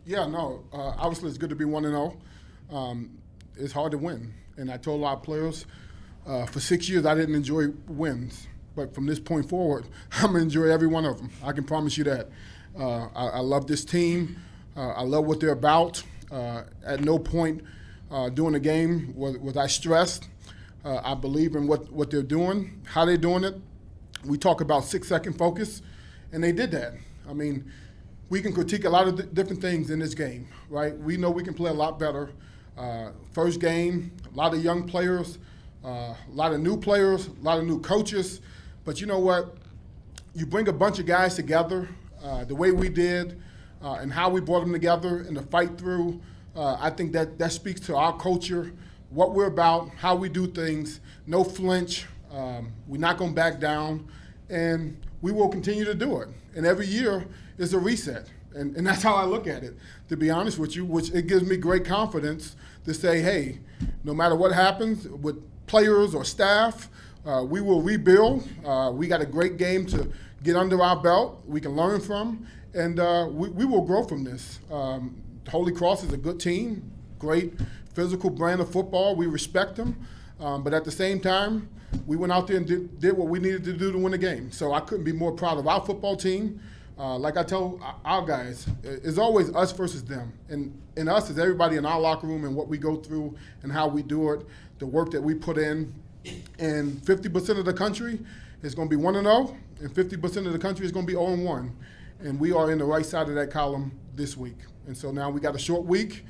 Yeah, no. Obviously, it's good to be 1-0. It's hard to win. And I told a lot of players for 6 years I didn't enjoy wins. But from this point forward, I'm going to enjoy every one of them. I can promise you that. I love this team. I love what they're about. At no point during the game was I stressed. I believe in what they're doing, how they're doing it. We talk about 6-second focus, and they did that. I mean, we can critique a lot of different things in this game, right? We know we can play a lot better. First game, a lot of young players, a lot of new players, a lot of new coaches. But you know what? You bring a bunch of guys together the way we did and how we brought them together and the fight through. I think that speaks to our culture, what we're about, how we do things, no flinch. We're not going to back down, and we will continue to do it. And every year is a reset, and that's how I look at it, to be honest with you, which it gives me great confidence to say, hey, no matter what happens with players or staff, we will rebuild. We got a great game to get under our belt, we can learn from, and we will grow from this. Holy Cross is a good team, great physical brand of football. We respect them. But at the same time, we went out there and did what we needed to do to win the game. So I couldn't be more proud of our football team. Like I tell our guys, it's always us versus them. And us is everybody in our locker room and what we go through and how we do it, the work that we put in. And 50% of the country is going to be 1-0, and 50% of the country is going to be 0-1. And we are in the right side of that column this week. And so now we got a short week,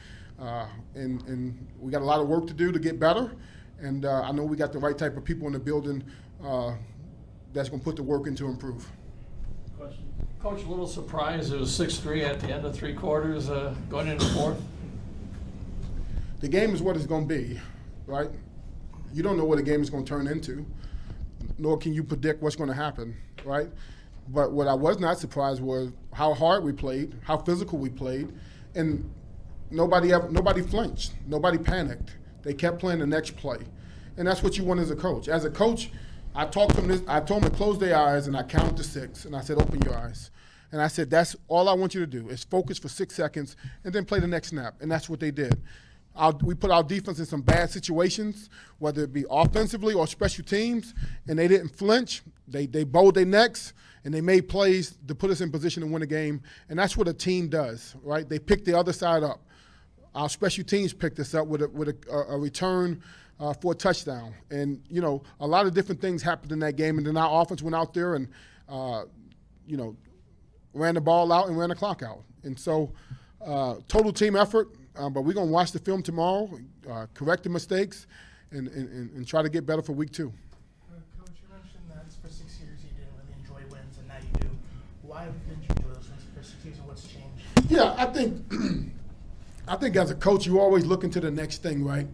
and we got a lot of work to do to get better. And I know we got the right type of people in the building that's going to put the work in to improve. Question. Coach, a little surprised it was 6-3 at the end of 3 quarters going into the fourth? The game is what it's going to be, right? You don't know what the game is going to turn into, nor can you predict what's going to happen, right? But what I was not surprised was how hard we played, how physical we played, and nobody flinched, nobody panicked. They kept playing the next play, and that's what you want as a coach. As a coach, I told them to close their eyes, and I counted to 6, and I said, open your eyes. And I said, that's all I want you to do is focus for 6 seconds and then play the next snap, and that's what they did. We put our defense in some bad situations, whether it be offensively or special teams, and they didn't flinch. They bowed their necks, and they made plays to put us in position to win a game, and that's what a team does, right? They pick the other side up. Our special teams picked us up with a return for a touchdown. And, you know, a lot of different things happened in that game, and then our offense went out there and, ran the ball out and ran the clock out. And so total team effort. But we're going to watch the film tomorrow, correct the mistakes, and try to get better for week 2. Coach, you mentioned that for 6 years you didn't really enjoy wins, and now you do. Why didn't you enjoy those wins for 6 years, and what's changed? Yeah, I think as a coach, you always look into the next thing, right?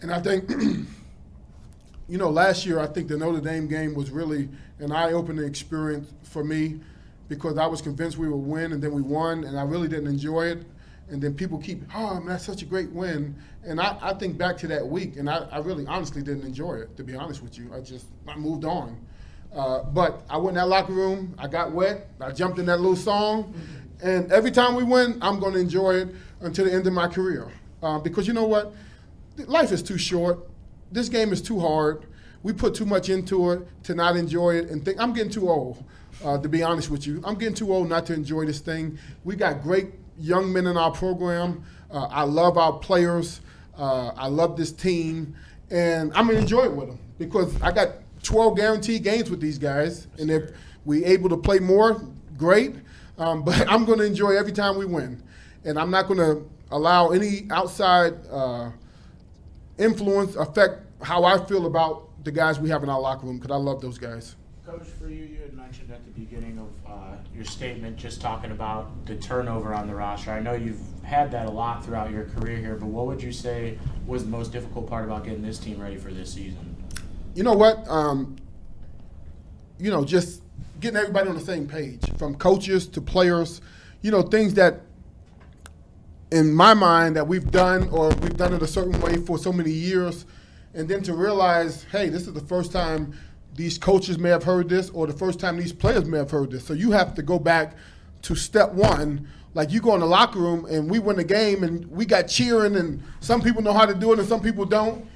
And I think, last year I think the Notre Dame game was really an eye-opening experience for me because I was convinced we would win, and then we won, and I really didn't enjoy it. And then people keep, man, that's such a great win. And I think back to that week, and I really honestly didn't enjoy it, to be honest with you. I moved on. But I went in that locker room, I got wet, I jumped in that little song, and every time we win, I'm going to enjoy it until the end of my career. Because you know what? Life is too short. This game is too hard. We put too much into it to not enjoy it and think, I'm getting too old, to be honest with you. I'm getting too old not to enjoy this thing. We got great young men in our program. I love our players. I love this team. And I'm going to enjoy it with them because I got 12 guaranteed games with these guys. And if we're able to play more, great. But I'm going to enjoy every time we win. And I'm not going to allow any outside influence affect how I feel about the guys we have in our locker room because I love those guys. Coach, for you had mentioned at the beginning of your statement just talking about the turnover on the roster. I know you've had that a lot throughout your career here, but what would you say was the most difficult part about getting this team ready for this season? You know what? Just getting everybody on the same page, from coaches to players, things that in my mind that we've done it a certain way for so many years, and then to realize, hey, this is the first time these coaches may have heard this or the first time these players may have heard this. So you have to go back to step one. Like you go in the locker room and we win the game and we got cheering and some people know how to do it and some people don't,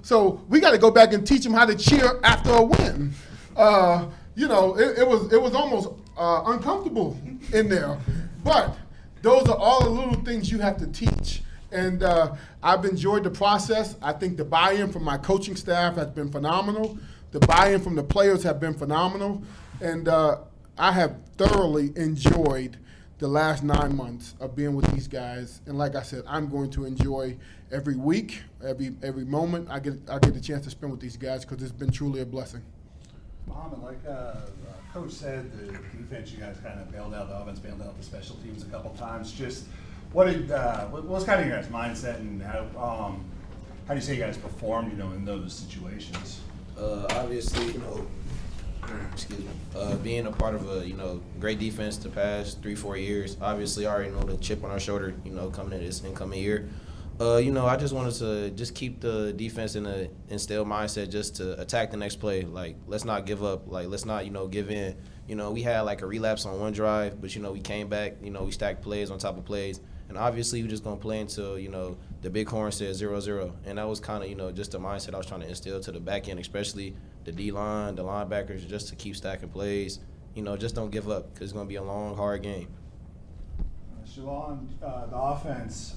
So we got to go back and teach them how to cheer after a win. It was almost uncomfortable in there. But those are all the little things you have to teach. And I've enjoyed the process. I think the buy-in from my coaching staff has been phenomenal. The buy-in from the players have been phenomenal. And I have thoroughly enjoyed the last 9 months of being with these guys. And like I said, I'm going to enjoy every week, every moment I get the chance to spend with these guys because it's been truly a blessing. Mohammed, like Coach said, the defense, you guys kind of bailed out the offense, bailed out the special teams a couple times. Just what was kind of your guys' mindset and how do you say you guys performed, in those situations? Obviously, being a part of a great defense the past 3-4 years. Obviously, I already know the chip on our shoulder. Coming into this incoming year. I just wanted to just keep the defense in a instill mindset, just to attack the next play. Like, let's not give up. Like, let's not give in. We had like a relapse on one drive, but we came back. We stacked plays on top of plays, and obviously we're just gonna play until the bighorn says 0-0, and that was kind of just the mindset I was trying to instill to the back end, especially the D-line, the linebackers, just to keep stacking plays. Just don't give up because it's gonna be a long, hard game. Shalon, the offense.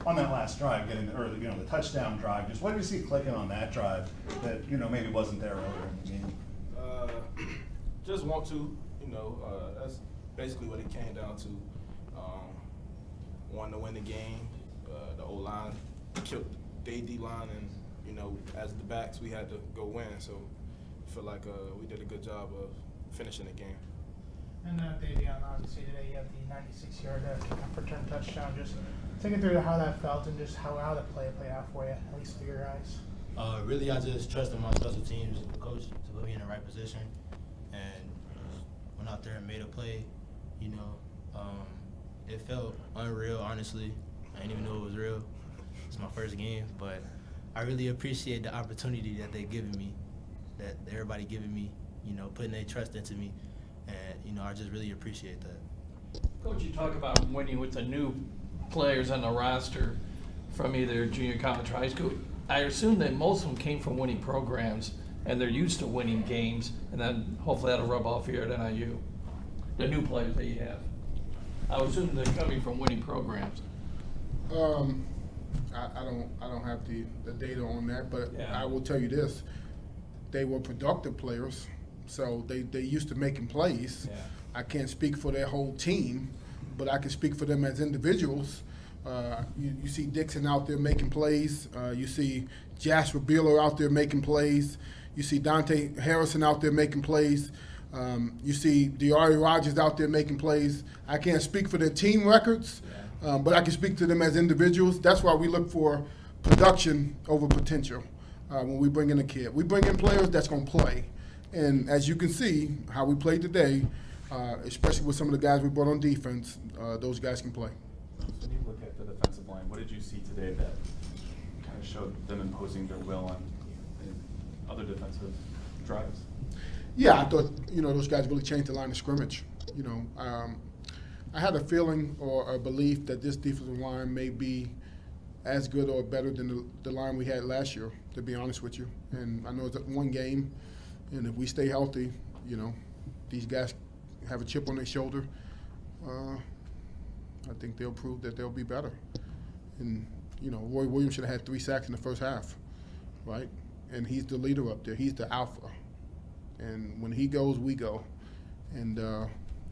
On that last drive, getting the touchdown drive, just what did you see clicking on that drive that maybe wasn't there earlier in the game? Just want to, that's basically what it came down to. Wanting to win the game. The O-line killed the D-line, and as the backs, we had to go win. So I feel like we did a good job of finishing the game. And Davion, obviously today you have the 96-yard return touchdown. Just take it through how that felt and just how the play played out for you, at least for your eyes. Really, I just trusted my special teams coach to put me in the right position, and went out there and made a play. It felt unreal, honestly. I didn't even know it was real. It's my first game, but I really appreciate the opportunity that they've given me, that everybody giving me, putting their trust into me. And, I just really appreciate that. Coach, you talk about winning with the new players on the roster from either junior college or high school. I assume that most of them came from winning programs and they're used to winning games, and then hopefully that'll rub off here at NIU, the new players that you have. I would assume they're coming from winning programs. I don't have the data on that, but Yeah. I will tell you this: they were productive players, so they used to making plays. Yeah. I can't speak for their whole team, but I can speak for them as individuals. You see Dixon out there making plays. You see Jasper Beeler out there making plays. You see Dante Harrison out there making plays. You see Diari Rogers out there making plays. I can't speak for their team records, but I can speak to them as individuals. That's why we look for production over potential when we bring in a kid. We bring in players that's going to play. And as you can see, how we played today, especially with some of the guys we brought on defense, those guys can play. When you look at the defensive line, what did you see today that kind of showed them imposing their will on other defensive drives? Yeah, I thought, those guys really changed the line of scrimmage. I had a feeling or a belief that this defensive line may be as good or better than the line we had last year, to be honest with you. And I know it's one game, and if we stay healthy, these guys have a chip on their shoulder. I think they'll prove that they'll be better. And, Roy Williams should have had 3 sacks in the first half, right? And he's the leader up there. He's the alpha. And when he goes, we go. And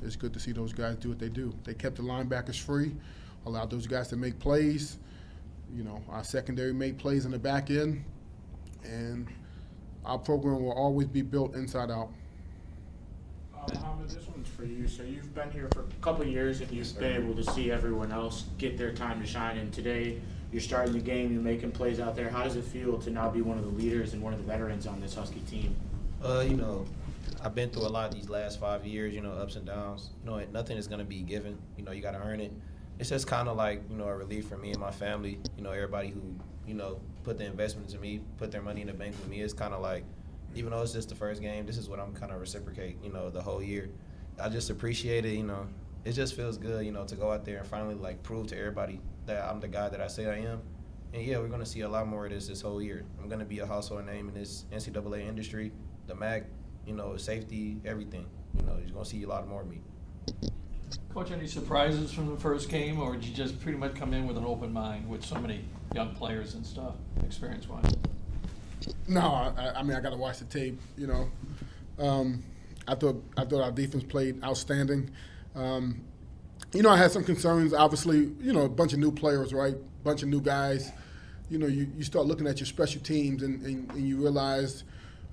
it's good to see those guys do what they do. They kept the linebackers free, allowed those guys to make plays. Our secondary made plays in the back end. And our program will always be built inside out. Mohammed, this one's for you. So you've been here for a couple of years and you've been able to see everyone else get their time to shine. And today you're starting the game, you're making plays out there. How does it feel to now be one of the leaders and one of the veterans on this Husky team? I've been through a lot these last 5 years, ups and downs. Nothing is going to be given. You got to earn it. It's just kind of like, a relief for me and my family. Everybody who, put the investment into me, put their money in the bank with me. It's kind of like, even though it's just the first game, this is what I'm kind of reciprocate, the whole year. I just appreciate it. You know, it just feels good, you know, to go out there and finally like prove to everybody that I'm the guy that I say I am. And yeah, we're gonna see a lot more of this whole year. I'm gonna be a household name in this NCAA industry, the MAC, you know, safety, everything. You know, you're gonna see a lot more of me. Coach, any surprises from the first game, or did you just pretty much come in with an open mind with so many young players and stuff, experience-wise? No, I mean I got to watch the tape. You know, I thought our defense played outstanding. You know, I had some concerns. Obviously, you know, a bunch of new players, right? A bunch of new guys. You know, you start looking at your special teams and you realize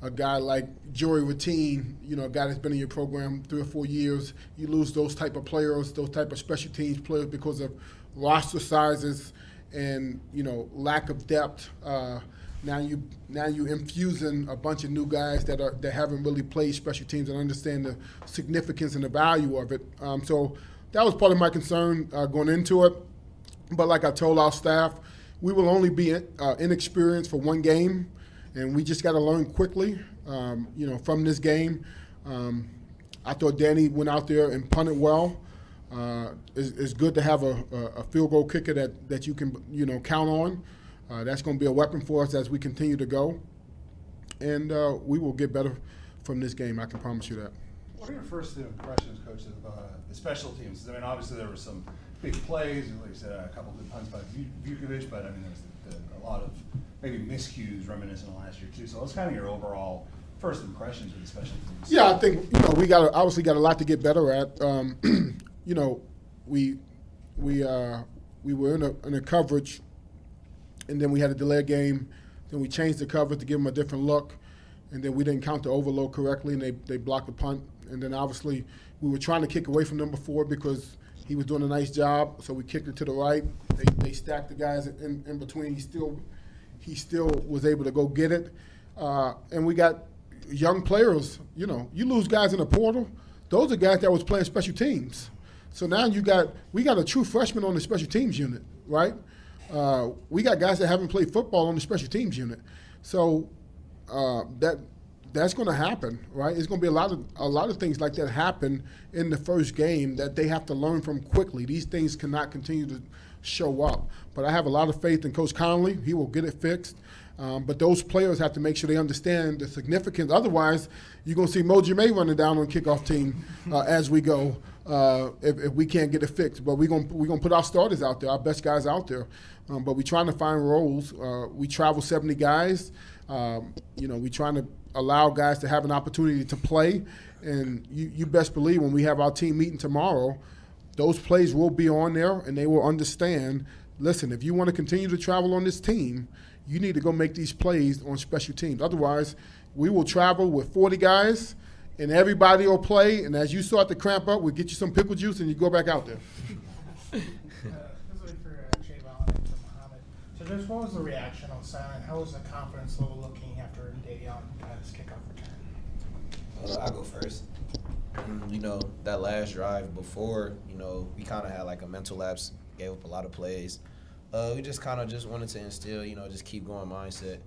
a guy like Joey Routine, you know, a guy that's been in your program 3 or 4 years, you lose those type of players, those type of special teams players because of roster sizes and, you know, lack of depth. Now you infusing a bunch of new guys that haven't really played special teams and understand the significance and the value of it. So that was part of my concern going into it. But like I told our staff, we will only be inexperienced for one game, and we just got to learn quickly. You know, from this game, I thought Danny went out there and punted well. It's good to have a field goal kicker that you can, you know, count on. That's going to be a weapon for us as we continue to go, and we will get better from this game. I can promise you that. What are your first impressions, Coach, of the special teams? I mean, obviously there were some big plays, and like you said, a couple good punts by Vukovic, but I mean, there's a lot of maybe miscues reminiscent of last year too. So what's kind of your overall first impressions of the special teams? Yeah, I think, you know, we obviously got a lot to get better at. You know, we were in a coverage, and then we had a delay game. Then we changed the coverage to give them a different look, and then we didn't count the overload correctly, and they blocked the punt. And then obviously we were trying to kick away from number 4 because he was doing a nice job, so we kicked it to the right. They stacked the guys in between. He still was able to go get it. And we got young players. You know, you lose guys in the portal. Those are guys that was playing special teams. So now we got a true freshman on the special teams unit, right? We got guys that haven't played football on the special teams unit. So that's going to happen, right? It's going to be a lot of things like that happen in the first game that they have to learn from quickly. These things cannot continue to show up. But I have a lot of faith in Coach Conley. He will get it fixed. But those players have to make sure they understand the significance. Otherwise, you're going to see Moji May running down on kickoff team as we go if we can't get it fixed. But we're gonna put our starters out there, our best guys out there. But we're trying to find roles. We travel 70 guys. You know, we're trying to allow guys to have an opportunity to play. And you best believe when we have our team meeting tomorrow, those plays will be on there, and they will understand, listen, if you want to continue to travel on this team, you need to go make these plays on special teams. Otherwise, we will travel with 40 guys, and everybody will play, and as you start to cramp up, we'll get you some pickle juice, and you go back out there. This is for Javon and for Muhammad. So just what was the reaction on sideline? How was the confidence level looking after Davion got his kickoff return? I'll go first. You know, that last drive before, you know, we kind of had like a mental lapse, gave up a lot of plays. We just kind of just wanted to instill, you know, just keep going mindset.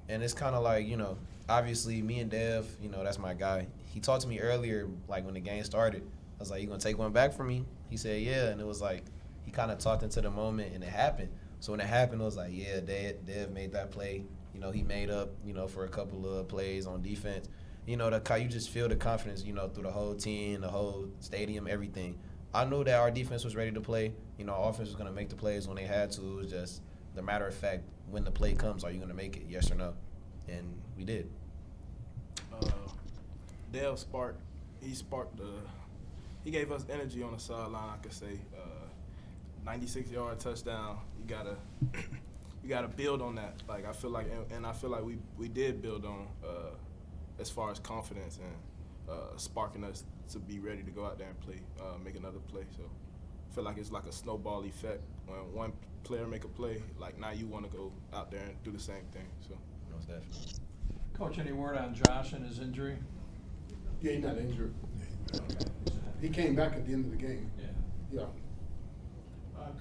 And it's kind of like, you know, obviously me and Dev, you know, that's my guy. He talked to me earlier, like when the game started. I was like, you going to take one back from me? He said, yeah. And it was like, he kind of talked into the moment, and it happened. So when it happened, it was like, yeah, Dev made that play. You know, he made up, you know, for a couple of plays on defense. You know, you just feel the confidence, you know, through the whole team, the whole stadium, everything. I knew that our defense was ready to play. You know, our offense was going to make the plays when they had to. It was just the matter of fact, when the play comes, are you going to make it, yes or no? And we did. Dale he gave us energy on the sideline, I could say. 96-yard touchdown, you gotta build on that. Like, I feel like we did build on as far as confidence and sparking us to be ready to go out there and play, make another play. So I feel like it's like a snowball effect. When one player make a play, like now you want to go out there and do the same thing. So Most definitely. Coach, any word on Josh and his injury? Yeah, he's not injured. He came back at the end of the game. Yeah. Yeah.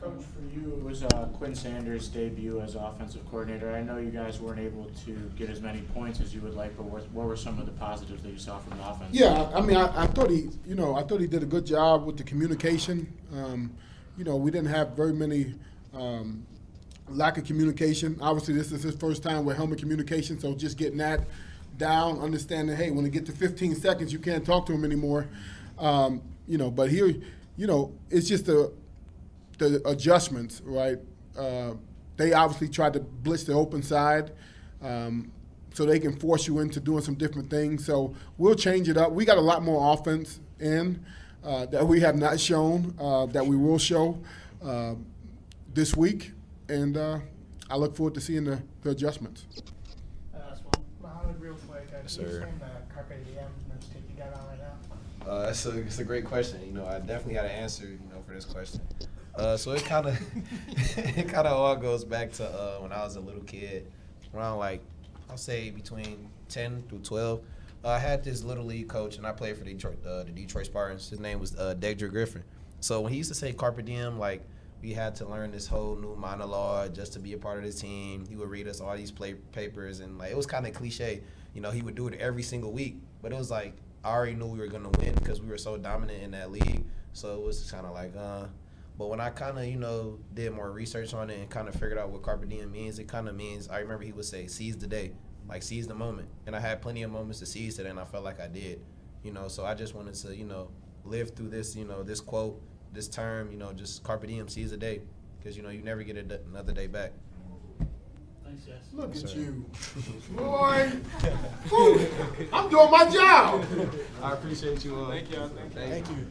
Coach, for you, it was Quinn Sanders' debut as offensive coordinator. I know you guys weren't able to get as many points as you would like, but what were some of the positives that you saw from the offense? Yeah, I mean, I thought he did a good job with the communication. We didn't have very many lack of communication. Obviously, this is his first time with helmet communication, so just getting that down, understanding, hey, when it get to 15 seconds, you can't talk to him anymore. But here, it's just the adjustments, right? They obviously tried to blitz the open side, so they can force you into doing some different things. So we'll change it up. We got a lot more offense in that we have not shown, that we will show this week, and I look forward to seeing the adjustments. Mohammed, real quick, can you sir. explain the Carpe Diem mixtape you got on right now? It's a great question. I definitely got an answer, for this question. So it kind of all goes back to when I was a little kid, around I'll say between 10 through 12. I had this little league coach, and I played for the Detroit Spartans. His name was Degdra Griffin. So when he used to say Carpe Diem, we had to learn this whole new monologue just to be a part of the team. He would read us all these papers, and it was kind of cliche. He would do it every single week, but it was I already knew we were gonna win because we were so dominant in that league. So it was just kind of But when I kind of did more research on it and kind of figured out what Carpe Diem means, it kind of means, I remember he would say, seize the day, seize the moment. And I had plenty of moments to seize today, and I felt like I did. So I just wanted to live through this this quote, this term, just Carpe Diem, seize the day, because you never get another day back. Thanks, Jess. Look Yes, at sir. you. Boy, whew, I'm doing my job. I appreciate you all. Thank you. Thank you.